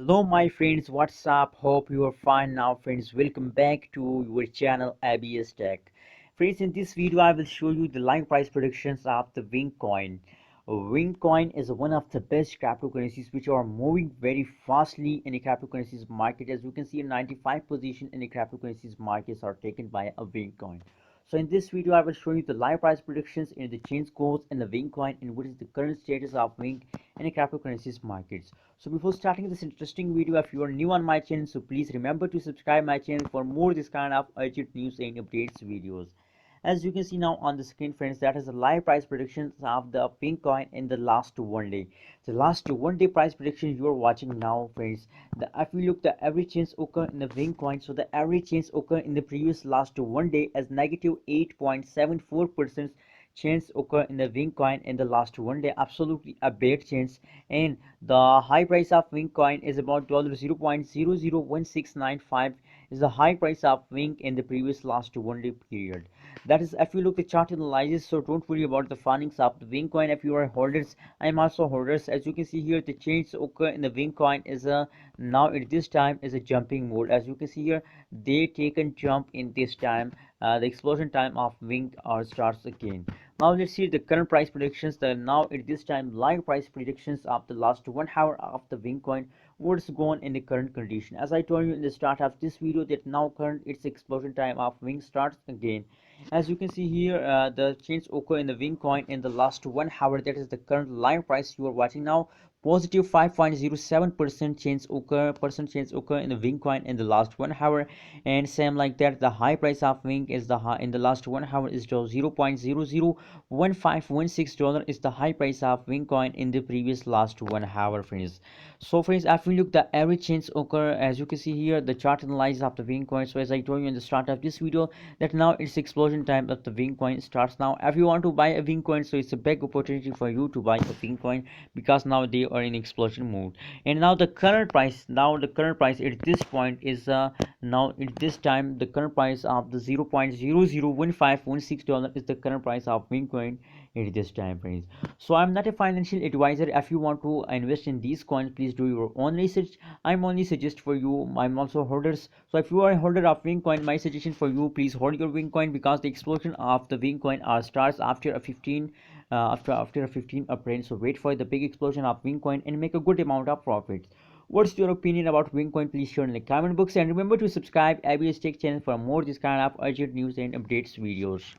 Hello my friends, what's up? Hope you are fine now friends. Welcome back to your channel ABS Tech. Friends, in this video I will show you the live price predictions of the Wing coin. Wing coin is one of the best cryptocurrencies which are moving very fastly in the cryptocurrencies market. As you can see, 95 position in the cryptocurrencies markets are taken by a Wing coin. So in this video I will show you the live price predictions in the change codes in the Wing coin and what is the current status of Wing in the cryptocurrencies markets. So before starting this interesting video, if you are new on my channel, so please remember to subscribe my channel for more this kind of urgent news and updates videos. As you can see now on the screen friends, that is the live price predictions of the Wing coin in the last one day. The last one day price prediction you are watching now friends. If we look the average change occur in the Wing coin, so the average change occur in the previous last one day as negative 8.74% change occur in the Wing coin in the last one day. Absolutely a bad change, and the high price of Wing coin is about $0.001695 is the high price of Wing in the previous last one day period. That is, if you look the chart analysis, so don't worry about the findings of the Wing coin. If you are holders, I am also holders. As you can see here, the change occur in the Wing coin is a now at this time is a jumping mode. As you can see here, they taken jump in this time. The explosion time of Wing starts again. Now let's see the current price predictions. The now at this time live price predictions of the last 1 hour of the Wing coin. What's going in the current condition? As I told you in the start of this video, that now current its explosion time of Wing starts again. As you can see here, the change occur in the Wing coin in the last 1 hour. That is the current live price you are watching now. Positive 5.07% change occur in the Wing coin in the last 1 hour, and same like that the high price of Wing is the high in the last 1 hour is $0.001516 is the high price of Wing coin in the previous last 1 hour friends. So friends, if we look the average change occur, as you can see here, the chart analysis of the Wing coin. So as I told you in the start of this video, that now it's explosion time of the Wing coin starts now. If you want to buy a Wing coin, so it's a big opportunity for you to buy a Wing coin because now they are in explosion mode. And now the current price, at this point is now at this time the current price of the $0.001516 is the current price of Wing coin at this time friends. So I'm not a financial advisor. If you want to invest in these coins, please do your own research. I'm only suggest for you. I'm also holders. So if you are a holder of Wing coin, my suggestion for you, please hold your Wing coin because the explosion of the Wing coin starts after a 15 after a 15 April. So wait for the big explosion of Wing coin and make a good amount of profit. What's your opinion about Wing coin? Please share in the comment box and remember to subscribe ABS Tech channel for more this kind of urgent news and updates videos.